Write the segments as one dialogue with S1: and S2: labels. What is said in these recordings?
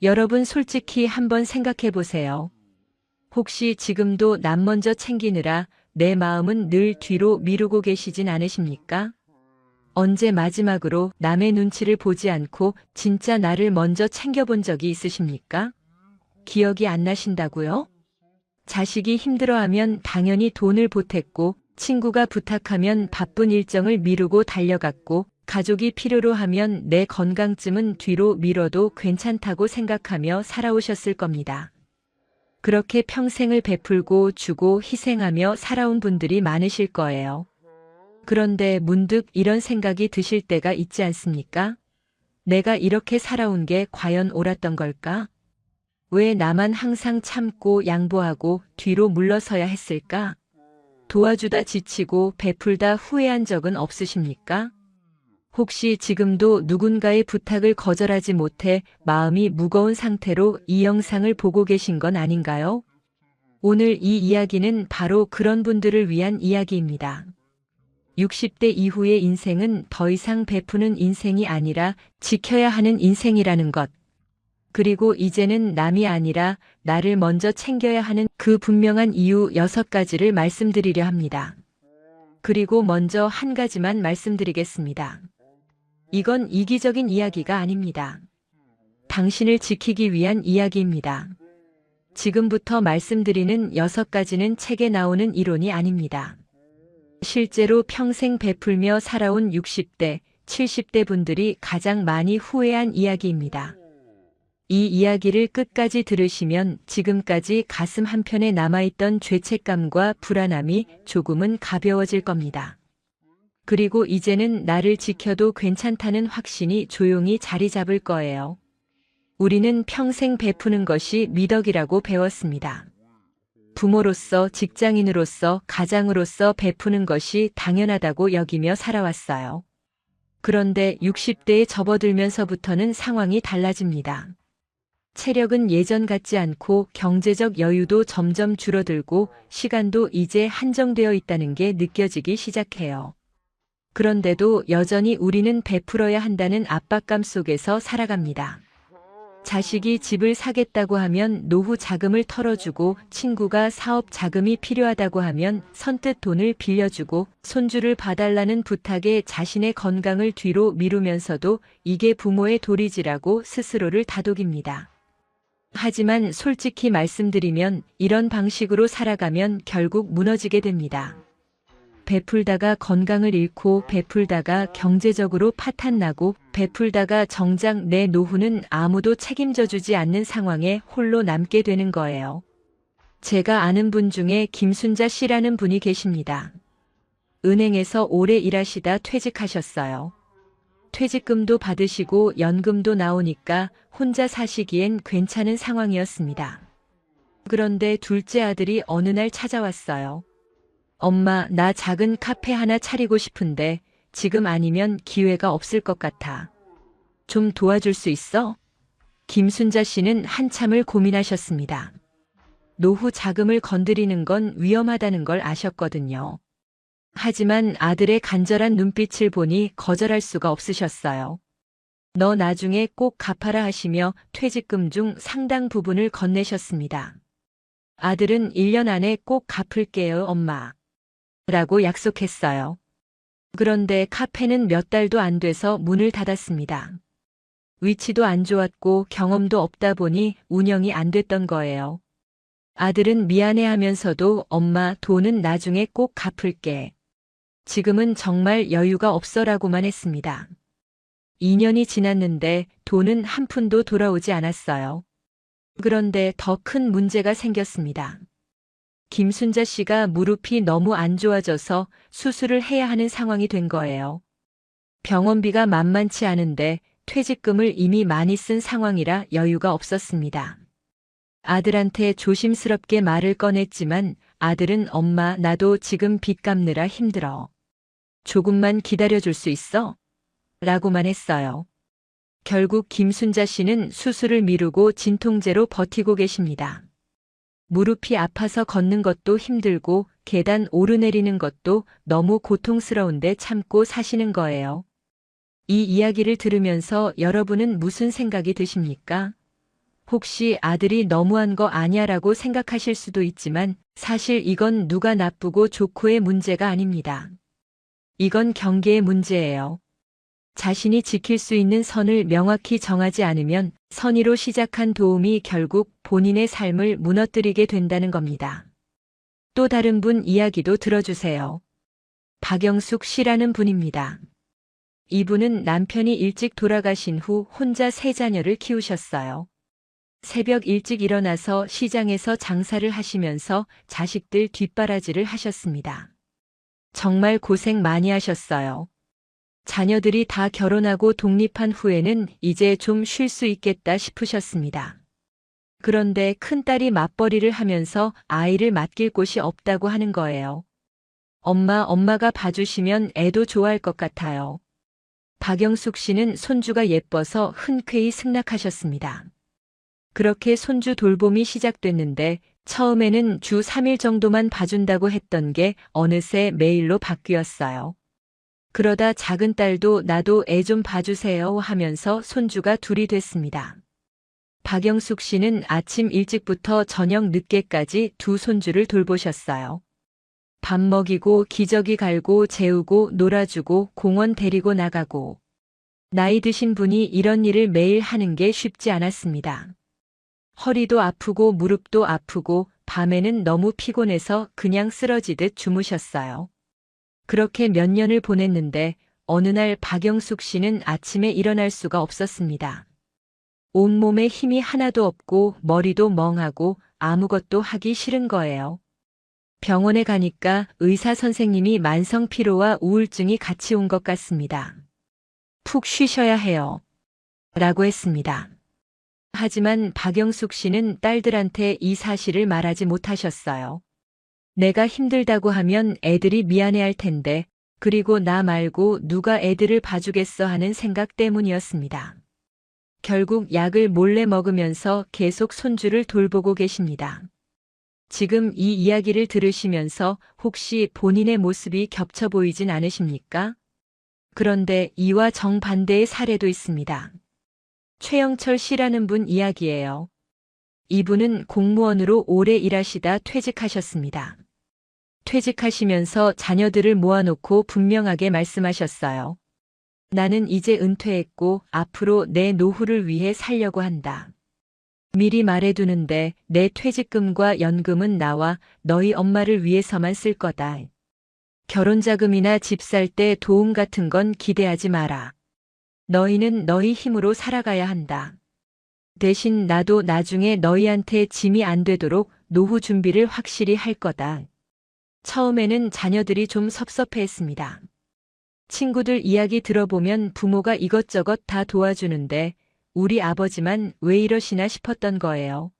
S1: 여러분 솔직히 한번 생각해 보세요. 혹시 지금도 남 먼저 챙기느라 내 마음은 늘 뒤로 미루고 계시진 않으십니까? 언제 마지막으로 남의 눈치를 보지 않고 진짜 나를 먼저 챙겨본 적이 있으십니까? 기억이 안 나신다고요? 자식이 힘들어하면 당연히 돈을 보탰고, 친구가 부탁하면 바쁜 일정을 미루고 달려갔고, 가족이 필요로 하면 내 건강쯤은 뒤로 미뤄도 괜찮다고 생각하며 살아오셨을 겁니다. 그렇게 평생을 베풀고 주고 희생하며 살아온 분들이 많으실 거예요. 그런데 문득 이런 생각이 드실 때가 있지 않습니까? 내가 이렇게 살아온 게 과연 옳았던 걸까? 왜 나만 항상 참고 양보하고 뒤로 물러서야 했을까? 도와주다 지치고 베풀다 후회한 적은 없으십니까? 혹시 지금도 누군가의 부탁을 거절하지 못해 마음이 무거운 상태로 이 영상을 보고 계신 건 아닌가요? 오늘 이 이야기는 바로 그런 분들을 위한 이야기입니다. 60대 이후의 인생은 더 이상 베푸는 인생이 아니라 지켜야 하는 인생이라는 것. 그리고 이제는 남이 아니라 나를 먼저 챙겨야 하는 그 분명한 이유 6가지를 말씀드리려 합니다. 그리고 먼저 한 가지만 말씀드리겠습니다. 이건 이기적인 이야기가 아닙니다. 당신을 지키기 위한 이야기입니다. 지금부터 말씀드리는 6가지는 책에 나오는 이론이 아닙니다. 실제로 평생 베풀며 살아온 60대, 70대 분들이 가장 많이 후회한 이야기입니다. 이 이야기를 끝까지 들으시면 지금까지 가슴 한편에 남아있던 죄책감과 불안함이 조금은 가벼워질 겁니다. 그리고 이제는 나를 지켜도 괜찮다는 확신이 조용히 자리 잡을 거예요. 우리는 평생 베푸는 것이 미덕이라고 배웠습니다. 부모로서, 직장인으로서, 가장으로서 베푸는 것이 당연하다고 여기며 살아왔어요. 그런데 60대에 접어들면서부터는 상황이 달라집니다. 체력은 예전 같지 않고 경제적 여유도 점점 줄어들고 시간도 이제 한정되어 있다는 게 느껴지기 시작해요. 그런데도 여전히 우리는 베풀어야 한다는 압박감 속에서 살아갑니다. 자식이 집을 사겠다고 하면 노후 자금을 털어주고, 친구가 사업 자금이 필요하다고 하면 선뜻 돈을 빌려주고, 손주를 봐달라는 부탁에 자신의 건강을 뒤로 미루면서도 이게 부모의 도리지라고 스스로를 다독입니다. 하지만 솔직히 말씀드리면 이런 방식으로 살아가면 결국 무너지게 됩니다. 베풀다가 건강을 잃고, 베풀다가 경제적으로 파탄나고, 베풀다가 정작 내 노후는 아무도 책임져 주지 않는 상황에 홀로 남게 되는 거예요. 제가 아는 분 중에 김순자 씨라는 분이 계십니다. 은행에서 오래 일하시다 퇴직하셨어요. 퇴직금도 받으시고 연금도 나오니까 혼자 사시기엔 괜찮은 상황이었습니다. 그런데 둘째 아들이 어느 날 찾아왔어요. 엄마, 나 작은 카페 하나 차리고 싶은데 지금 아니면 기회가 없을 것 같아. 좀 도와줄 수 있어? 김순자 씨는 한참을 고민하셨습니다. 노후 자금을 건드리는 건 위험하다는 걸 아셨거든요. 하지만 아들의 간절한 눈빛을 보니 거절할 수가 없으셨어요. 너 나중에 꼭 갚아라 하시며 퇴직금 중 상당 부분을 건네셨습니다. 아들은 1년 안에 꼭 갚을게요, 엄마. 라고 약속했어요. 그런데 카페는 몇 달도 안 돼서 문을 닫았습니다. 위치도 안 좋았고 경험도 없다 보니 운영이 안 됐던 거예요. 아들은 미안해하면서도 엄마, 돈은 나중에 꼭 갚을게. 지금은 정말 여유가 없어라고만 했습니다. 2년이 지났는데 돈은 한 푼도 돌아오지 않았어요. 그런데 더 큰 문제가 생겼습니다. 김순자 씨가 무릎이 너무 안 좋아져서 수술을 해야 하는 상황이 된 거예요. 병원비가 만만치 않은데 퇴직금을 이미 많이 쓴 상황이라 여유가 없었습니다. 아들한테 조심스럽게 말을 꺼냈지만 아들은 엄마, 나도 지금 빚 갚느라 힘들어. 조금만 기다려줄 수 있어? 라고만 했어요. 결국 김순자 씨는 수술을 미루고 진통제로 버티고 계십니다. 무릎이 아파서 걷는 것도 힘들고 계단 오르내리는 것도 너무 고통스러운데 참고 사시는 거예요. 이 이야기를 들으면서 여러분은 무슨 생각이 드십니까? 혹시 아들이 너무한 거 아냐라고 생각하실 수도 있지만 사실 이건 누가 나쁘고 좋고의 문제가 아닙니다. 이건 경계의 문제예요. 자신이 지킬 수 있는 선을 명확히 정하지 않으면 선의로 시작한 도움이 결국 본인의 삶을 무너뜨리게 된다는 겁니다. 또 다른 분 이야기도 들어주세요. 박영숙 씨라는 분입니다. 이분은 남편이 일찍 돌아가신 후 혼자 세 자녀를 키우셨어요. 새벽 일찍 일어나서 시장에서 장사를 하시면서 자식들 뒷바라지를 하셨습니다. 정말 고생 많이 하셨어요. 자녀들이 다 결혼하고 독립한 후에는 이제 좀 쉴 수 있겠다 싶으셨습니다. 그런데 큰딸이 맞벌이를 하면서 아이를 맡길 곳이 없다고 하는 거예요. 엄마가 봐주시면 애도 좋아할 것 같아요. 박영숙 씨는 손주가 예뻐서 흔쾌히 승낙하셨습니다. 그렇게 손주 돌봄이 시작됐는데 처음에는 주 3일 정도만 봐준다고 했던 게 어느새 매일로 바뀌었어요. 그러다 작은 딸도 나도 애 좀 봐주세요 하면서 손주가 둘이 됐습니다. 박영숙 씨는 아침 일찍부터 저녁 늦게까지 두 손주를 돌보셨어요. 밥 먹이고 기저귀 갈고 재우고 놀아주고 공원 데리고 나가고. 나이 드신 분이 이런 일을 매일 하는 게 쉽지 않았습니다. 허리도 아프고 무릎도 아프고 밤에는 너무 피곤해서 그냥 쓰러지듯 주무셨어요. 그렇게 몇 년을 보냈는데 어느 날 박영숙 씨는 아침에 일어날 수가 없었습니다. 온몸에 힘이 하나도 없고 머리도 멍하고 아무것도 하기 싫은 거예요. 병원에 가니까 의사 선생님이 만성 피로와 우울증이 같이 온 것 같습니다. 푹 쉬셔야 해요. 라고 했습니다. 하지만 박영숙 씨는 딸들한테 이 사실을 말하지 못하셨어요. 내가 힘들다고 하면 애들이 미안해할 텐데, 그리고 나 말고 누가 애들을 봐주겠어 하는 생각 때문이었습니다. 결국 약을 몰래 먹으면서 계속 손주를 돌보고 계십니다. 지금 이 이야기를 들으시면서 혹시 본인의 모습이 겹쳐 보이진 않으십니까? 그런데 이와 정반대의 사례도 있습니다. 최영철 씨라는 분 이야기예요. 이분은 공무원으로 오래 일하시다 퇴직하셨습니다. 퇴직하시면서 자녀들을 모아놓고 분명하게 말씀하셨어요. 나는 이제 은퇴했고 앞으로 내 노후를 위해 살려고 한다. 미리 말해두는데 내 퇴직금과 연금은 나와 너희 엄마를 위해서만 쓸 거다. 결혼자금이나 집 살 때 도움 같은 건 기대하지 마라. 너희는 너희 힘으로 살아가야 한다. 대신 나도 나중에 너희한테 짐이 안 되도록 노후 준비를 확실히 할 거다. 처음에는 자녀들이 좀 섭섭해했습니다. 친구들 이야기 들어보면 부모가 이것저것 다 도와주는데 우리 아버지만 왜 이러시나 싶었던 거예요.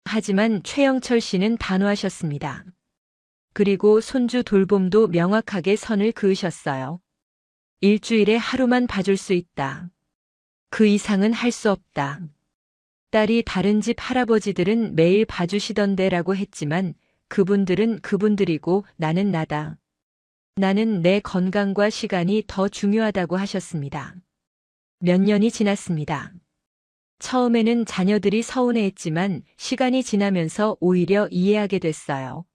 S1: 하지만 최영철 씨는 단호하셨습니다. 그리고 손주 돌봄도 명확하게 선을 그으셨어요. 일주일에 하루만 봐줄 수 있다. 그 이상은 할 수 없다. 딸이 다른 집 할아버지들은 매일 봐주시던데라고 했지만 그분들은 그분들이고 나는 나다. 나는 내 건강과 시간이 더 중요하다고 하셨습니다. 몇 년이 지났습니다. 처음에는 자녀들이 서운해했지만 시간이 지나면서 오히려 이해하게 됐어요.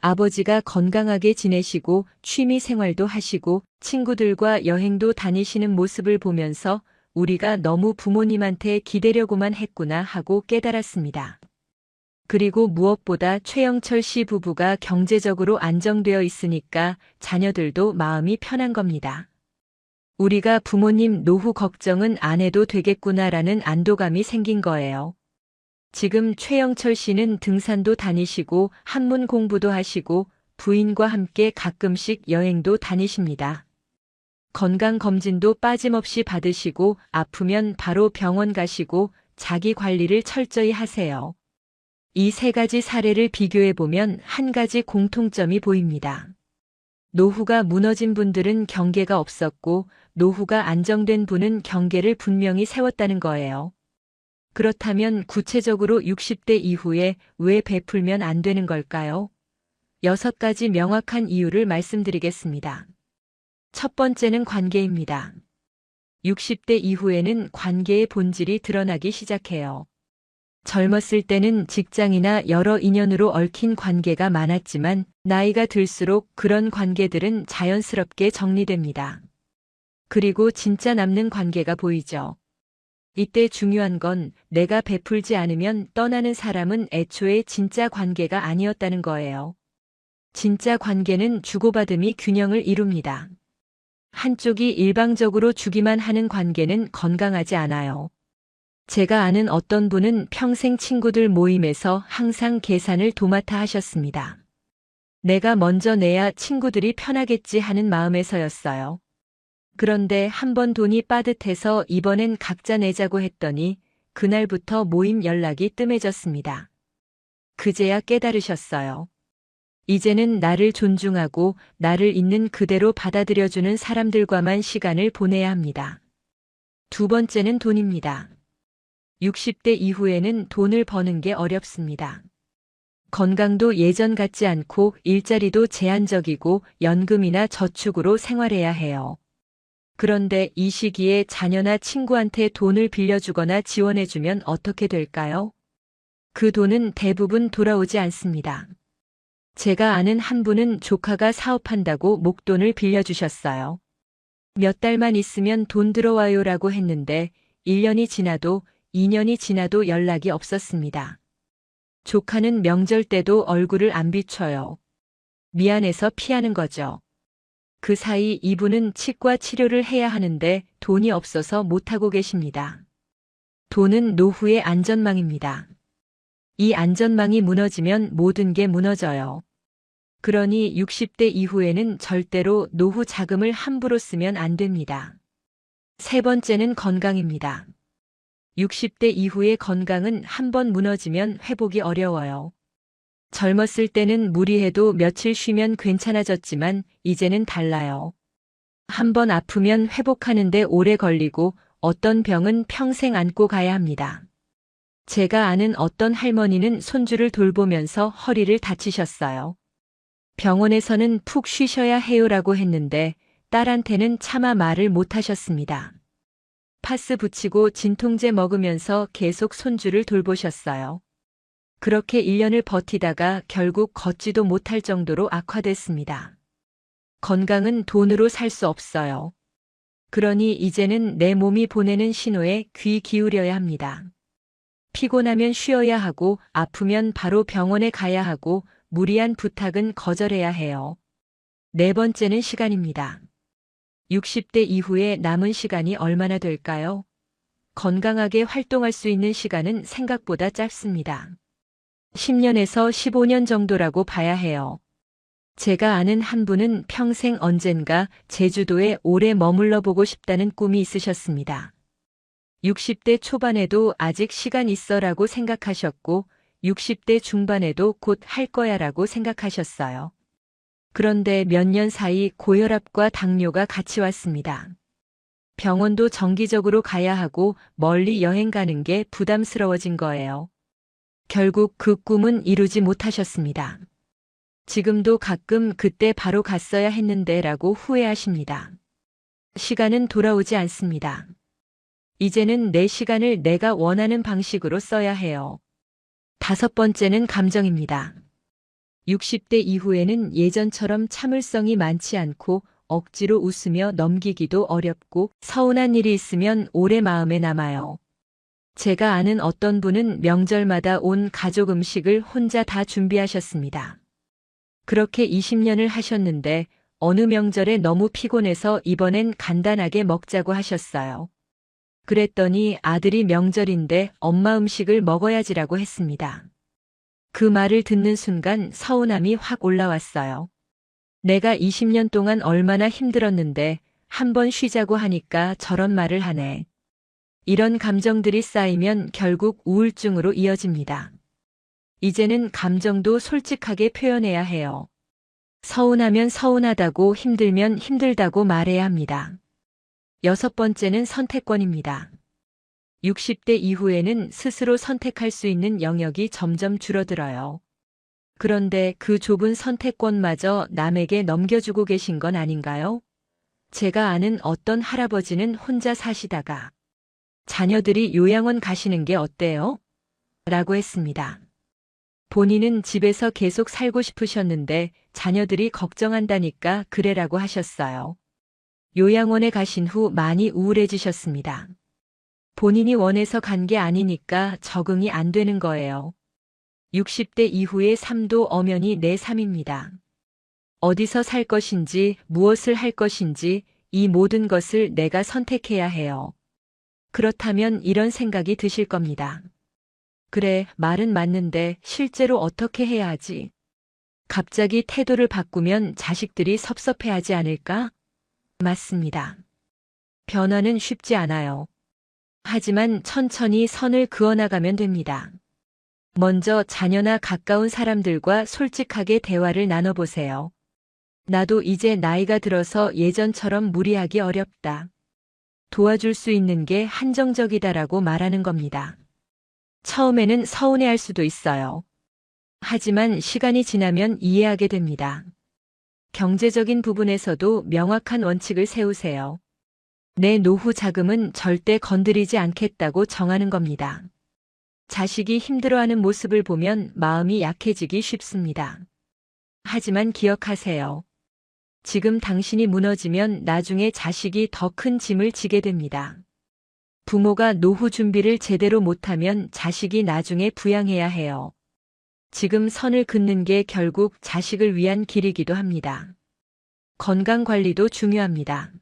S1: 아버지가 건강하게 지내시고 취미 생활도 하시고 친구들과 여행도 다니시는 모습을 보면서 우리가 너무 부모님한테 기대려고만 했구나 하고 깨달았습니다. 그리고 무엇보다 최영철 씨 부부가 경제적으로 안정되어 있으니까 자녀들도 마음이 편한 겁니다. 우리가 부모님 노후 걱정은 안 해도 되겠구나라는 안도감이 생긴 거예요. 지금 최영철 씨는 등산도 다니시고 한문 공부도 하시고 부인과 함께 가끔씩 여행도 다니십니다. 건강검진도 빠짐없이 받으시고 아프면 바로 병원 가시고 자기 관리를 철저히 하세요. 이 세 가지 사례를 비교해보면 한 가지 공통점이 보입니다. 노후가 무너진 분들은 경계가 없었고 노후가 안정된 분은 경계를 분명히 세웠다는 거예요. 그렇다면 구체적으로 60대 이후에 왜 베풀면 안 되는 걸까요? 6가지 명확한 이유를 말씀드리겠습니다. 첫 번째는 관계입니다. 60대 이후에는 관계의 본질이 드러나기 시작해요. 젊었을 때는 직장이나 여러 인연으로 얽힌 관계가 많았지만 나이가 들수록 그런 관계들은 자연스럽게 정리됩니다. 그리고 진짜 남는 관계가 보이죠. 이때 중요한 건 내가 베풀지 않으면 떠나는 사람은 애초에 진짜 관계가 아니었다는 거예요. 진짜 관계는 주고받음이 균형을 이룹니다. 한쪽이 일방적으로 주기만 하는 관계는 건강하지 않아요. 제가 아는 어떤 분은 평생 친구들 모임에서 항상 계산을 도맡아 하셨습니다. 내가 먼저 내야 친구들이 편하겠지 하는 마음에서였어요. 그런데 한번 돈이 빠듯해서 이번엔 각자 내자고 했더니 그날부터 모임 연락이 뜸해졌습니다. 그제야 깨달으셨어요. 이제는 나를 존중하고 나를 있는 그대로 받아들여주는 사람들과만 시간을 보내야 합니다. 두 번째는 돈입니다. 60대 이후에는 돈을 버는 게 어렵습니다. 건강도 예전 같지 않고 일자리도 제한적이고 연금이나 저축으로 생활해야 해요. 그런데 이 시기에 자녀나 친구한테 돈을 빌려주거나 지원해주면 어떻게 될까요? 그 돈은 대부분 돌아오지 않습니다. 제가 아는 한 분은 조카가 사업한다고 목돈을 빌려주셨어요. 몇 달만 있으면 돈 들어와요라고 했는데 1년이 지나도 2년이 지나도 연락이 없었습니다. 조카는 명절 때도 얼굴을 안 비춰요. 미안해서 피하는 거죠. 그 사이 이분은 치과 치료를 해야 하는데 돈이 없어서 못하고 계십니다. 돈은 노후의 안전망입니다. 이 안전망이 무너지면 모든 게 무너져요. 그러니 60대 이후에는 절대로 노후 자금을 함부로 쓰면 안 됩니다. 세 번째는 건강입니다. 60대 이후의 건강은 한번 무너지면 회복이 어려워요. 젊었을 때는 무리해도 며칠 쉬면 괜찮아졌지만 이제는 달라요. 한번 아프면 회복하는데 오래 걸리고 어떤 병은 평생 안고 가야 합니다. 제가 아는 어떤 할머니는 손주를 돌보면서 허리를 다치셨어요. 병원에서는 푹 쉬셔야 해요라고 했는데 딸한테는 차마 말을 못 하셨습니다. 파스 붙이고 진통제 먹으면서 계속 손주를 돌보셨어요. 그렇게 1년을 버티다가 결국 걷지도 못할 정도로 악화됐습니다. 건강은 돈으로 살 수 없어요. 그러니 이제는 내 몸이 보내는 신호에 귀 기울여야 합니다. 피곤하면 쉬어야 하고 아프면 바로 병원에 가야 하고 무리한 부탁은 거절해야 해요. 네 번째는 시간입니다. 60대 이후에 남은 시간이 얼마나 될까요? 건강하게 활동할 수 있는 시간은 생각보다 짧습니다. 10년에서 15년 정도라고 봐야 해요. 제가 아는 한 분은 평생 언젠가 제주도에 오래 머물러 보고 싶다는 꿈이 있으셨습니다. 60대 초반에도 아직 시간 있어라고 생각하셨고 60대 중반에도 곧 할 거야라고 생각하셨어요. 그런데 몇 년 사이 고혈압과 당뇨가 같이 왔습니다. 병원도 정기적으로 가야 하고 멀리 여행 가는 게 부담스러워진 거예요. 결국 그 꿈은 이루지 못하셨습니다. 지금도 가끔 그때 바로 갔어야 했는데 라고 후회하십니다. 시간은 돌아오지 않습니다. 이제는 내 시간을 내가 원하는 방식으로 써야 해요. 다섯 번째는 감정입니다. 60대 이후에는 예전처럼 참을성이 많지 않고 억지로 웃으며 넘기기도 어렵고 서운한 일이 있으면 오래 마음에 남아요. 제가 아는 어떤 분은 명절마다 온 가족 음식을 혼자 다 준비하셨습니다. 그렇게 20년을 하셨는데 어느 명절에 너무 피곤해서 이번엔 간단하게 먹자고 하셨어요. 그랬더니 아들이 명절인데 엄마 음식을 먹어야지라고 했습니다. 그 말을 듣는 순간 서운함이 확 올라왔어요. 내가 20년 동안 얼마나 힘들었는데 한번 쉬자고 하니까 저런 말을 하네. 이런 감정들이 쌓이면 결국 우울증으로 이어집니다. 이제는 감정도 솔직하게 표현해야 해요. 서운하면 서운하다고 힘들면 힘들다고 말해야 합니다. 여섯 번째는 선택권입니다. 60대 이후에는 스스로 선택할 수 있는 영역이 점점 줄어들어요. 그런데 그 좁은 선택권마저 남에게 넘겨주고 계신 건 아닌가요? 제가 아는 어떤 할아버지는 혼자 사시다가 자녀들이 요양원 가시는 게 어때요? 라고 했습니다. 본인은 집에서 계속 살고 싶으셨는데 자녀들이 걱정한다니까 그래라고 하셨어요. 요양원에 가신 후 많이 우울해지셨습니다. 본인이 원해서 간 게 아니니까 적응이 안 되는 거예요. 60대 이후의 삶도 엄연히 내 삶입니다. 어디서 살 것인지, 무엇을 할 것인지, 이 모든 것을 내가 선택해야 해요. 그렇다면 이런 생각이 드실 겁니다. 그래, 말은 맞는데 실제로 어떻게 해야 하지? 갑자기 태도를 바꾸면 자식들이 섭섭해하지 않을까? 맞습니다. 변화는 쉽지 않아요. 하지만 천천히 선을 그어나가면 됩니다. 먼저 자녀나 가까운 사람들과 솔직하게 대화를 나눠보세요. 나도 이제 나이가 들어서 예전처럼 무리하기 어렵다. 도와줄 수 있는 게 한정적이다라고 말하는 겁니다. 처음에는 서운해할 수도 있어요. 하지만 시간이 지나면 이해하게 됩니다. 경제적인 부분에서도 명확한 원칙을 세우세요. 내 노후 자금은 절대 건드리지 않겠다고 정하는 겁니다. 자식이 힘들어하는 모습을 보면 마음이 약해지기 쉽습니다. 하지만 기억하세요. 지금 당신이 무너지면 나중에 자식이 더 큰 짐을 지게 됩니다. 부모가 노후 준비를 제대로 못하면 자식이 나중에 부양해야 해요. 지금 선을 긋는 게 결국 자식을 위한 길이기도 합니다. 건강 관리도 중요합니다.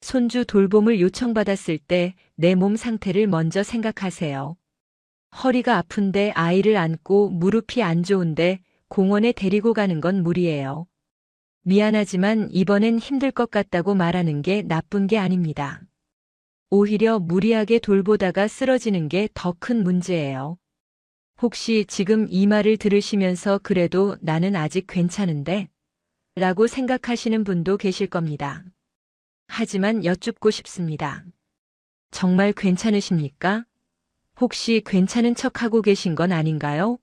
S1: 손주 돌봄을 요청받았을 때 내 몸 상태를 먼저 생각하세요. 허리가 아픈데 아이를 안고 무릎이 안 좋은데 공원에 데리고 가는 건 무리예요. 미안하지만 이번엔 힘들 것 같다고 말하는 게 나쁜 게 아닙니다. 오히려 무리하게 돌보다가 쓰러지는 게 더 큰 문제예요. 혹시 지금 이 말을 들으시면서 그래도 나는 아직 괜찮은데? 라고 생각하시는 분도 계실 겁니다. 하지만 여쭙고 싶습니다. 정말 괜찮으십니까? 혹시 괜찮은 척하고 계신 건 아닌가요?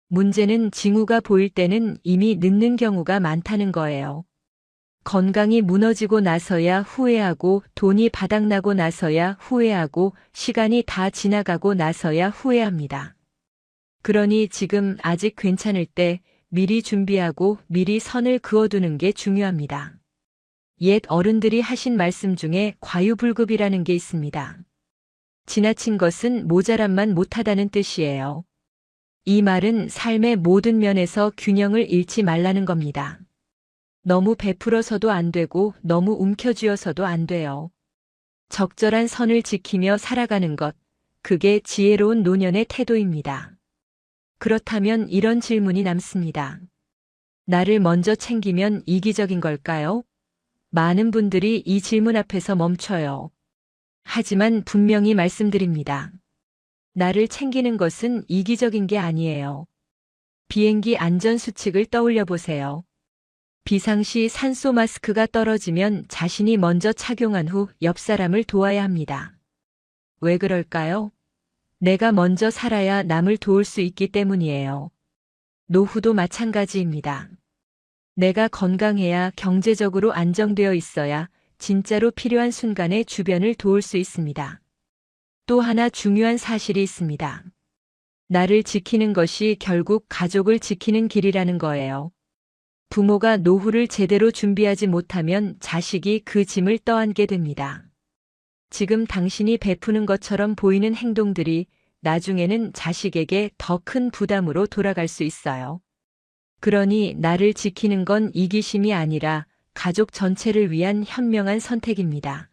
S1: 문제는 징후가 보일 때는 이미 늦는 경우가 많다는 거예요. 건강이 무너지고 나서야 후회하고 돈이 바닥나고 나서야 후회하고 시간이 다 지나가고 나서야 후회합니다. 그러니 지금 아직 괜찮을 때 미리 준비하고 미리 선을 그어두는 게 중요합니다. 옛 어른들이 하신 말씀 중에 과유불급이라는 게 있습니다. 지나친 것은 모자람만 못하다는 뜻이에요. 이 말은 삶의 모든 면에서 균형을 잃지 말라는 겁니다. 너무 베풀어서도 안 되고 너무 움켜쥐어서도 안 돼요. 적절한 선을 지키며 살아가는 것, 그게 지혜로운 노년의 태도입니다. 그렇다면 이런 질문이 남습니다. 나를 먼저 챙기면 이기적인 걸까요? 많은 분들이 이 질문 앞에서 멈춰요. 하지만 분명히 말씀드립니다. 나를 챙기는 것은 이기적인 게 아니에요. 비행기 안전수칙을 떠올려 보세요. 비상시 산소 마스크가 떨어지면 자신이 먼저 착용한 후 옆 사람을 도와야 합니다. 왜 그럴까요? 내가 먼저 살아야 남을 도울 수 있기 때문이에요. 노후도 마찬가지입니다. 내가 건강해야 경제적으로 안정되어 있어야 진짜로 필요한 순간에 주변을 도울 수 있습니다. 또 하나 중요한 사실이 있습니다. 나를 지키는 것이 결국 가족을 지키는 길이라는 거예요. 부모가 노후를 제대로 준비하지 못하면 자식이 그 짐을 떠안게 됩니다. 지금 당신이 베푸는 것처럼 보이는 행동들이 나중에는 자식에게 더 큰 부담으로 돌아갈 수 있어요. 그러니 나를 지키는 건 이기심이 아니라 가족 전체를 위한 현명한 선택입니다.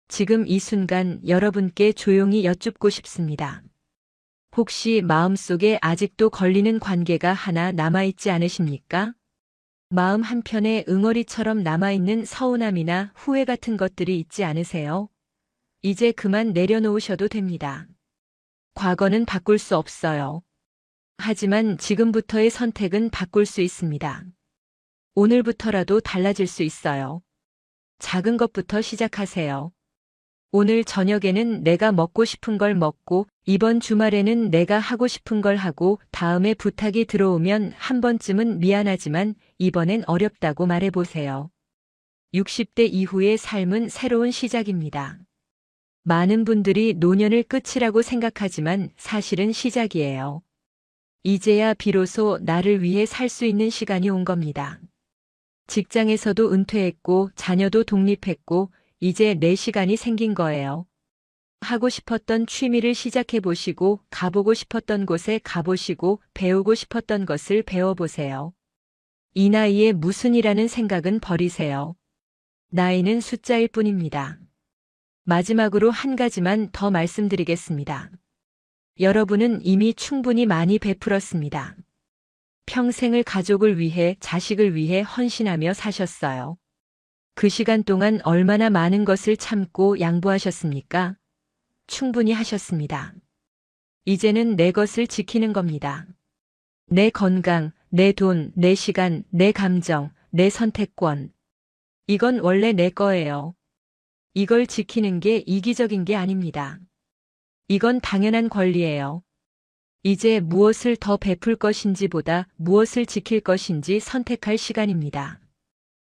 S1: 지금 이 순간 여러분께 조용히 여쭙고 싶습니다. 혹시 마음속에 아직도 걸리는 관계가 하나 남아있지 않으십니까? 마음 한편에 응어리처럼 남아있는 서운함이나 후회 같은 것들이 있지 않으세요? 이제 그만 내려놓으셔도 됩니다. 과거는 바꿀 수 없어요. 하지만 지금부터의 선택은 바꿀 수 있습니다. 오늘부터라도 달라질 수 있어요. 작은 것부터 시작하세요. 오늘 저녁에는 내가 먹고 싶은 걸 먹고, 이번 주말에는 내가 하고 싶은 걸 하고, 다음에 부탁이 들어오면 한 번쯤은 미안하지만 이번엔 어렵다고 말해보세요. 60대 이후의 삶은 새로운 시작입니다. 많은 분들이 노년을 끝이라고 생각하지만 사실은 시작이에요. 이제야 비로소 나를 위해 살 수 있는 시간이 온 겁니다. 직장에서도 은퇴했고 자녀도 독립했고 이제 내 시간이 생긴 거예요. 하고 싶었던 취미를 시작해 보시고 가보고 싶었던 곳에 가보시고 배우고 싶었던 것을 배워보세요. 이 나이에 무슨 일하는 생각은 버리세요. 나이는 숫자일 뿐입니다. 마지막으로 한 가지만 더 말씀드리겠습니다. 여러분은 이미 충분히 많이 베풀었습니다. 평생을 가족을 위해, 자식을 위해 헌신하며 사셨어요. 그 시간 동안 얼마나 많은 것을 참고 양보하셨습니까? 충분히 하셨습니다. 이제는 내 것을 지키는 겁니다. 내 건강, 내 돈, 내 시간, 내 감정, 내 선택권. 이건 원래 내 거예요. 이걸 지키는 게 이기적인 게 아닙니다. 이건 당연한 권리예요. 이제 무엇을 더 베풀 것인지보다 무엇을 지킬 것인지 선택할 시간입니다.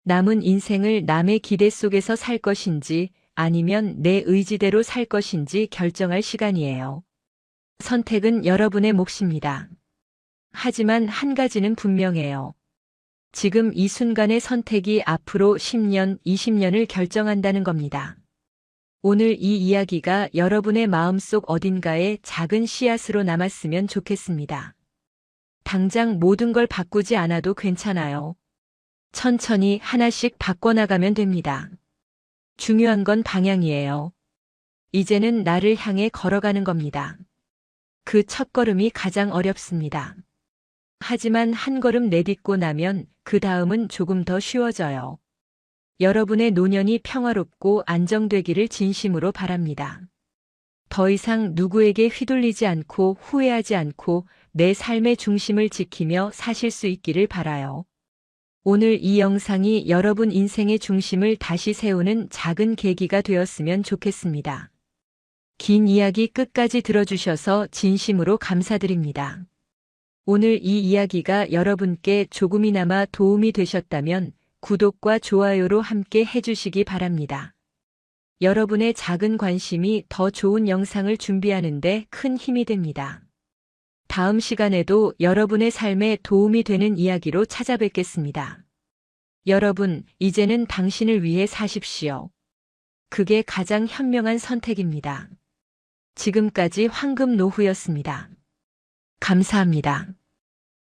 S1: 남은 인생을 남의 기대 속에서 살 것인지 아니면 내 의지대로 살 것인지 결정할 시간이에요. 선택은 여러분의 몫입니다. 하지만 한 가지는 분명해요. 지금 이 순간의 선택이 앞으로 10년, 20년을 결정한다는 겁니다. 오늘 이 이야기가 여러분의 마음속 어딘가에 작은 씨앗으로 남았으면 좋겠습니다. 당장 모든 걸 바꾸지 않아도 괜찮아요. 천천히 하나씩 바꿔나가면 됩니다. 중요한 건 방향이에요. 이제는 나를 향해 걸어가는 겁니다. 그 첫걸음이 가장 어렵습니다. 하지만 한 걸음 내딛고 나면 그 다음은 조금 더 쉬워져요. 여러분의 노년이 평화롭고 안정되기를 진심으로 바랍니다. 더 이상 누구에게 휘둘리지 않고 후회하지 않고 내 삶의 중심을 지키며 사실 수 있기를 바라요. 오늘 이 영상이 여러분 인생의 중심을 다시 세우는 작은 계기가 되었으면 좋겠습니다. 긴 이야기 끝까지 들어주셔서 진심으로 감사드립니다. 오늘 이 이야기가 여러분께 조금이나마 도움이 되셨다면 구독과 좋아요로 함께 해주시기 바랍니다. 여러분의 작은 관심이 더 좋은 영상을 준비하는 데 큰 힘이 됩니다. 다음 시간에도 여러분의 삶에 도움이 되는 이야기로 찾아뵙겠습니다. 여러분, 이제는 당신을 위해 사십시오. 그게 가장 현명한 선택입니다. 지금까지 황금노후였습니다. 감사합니다.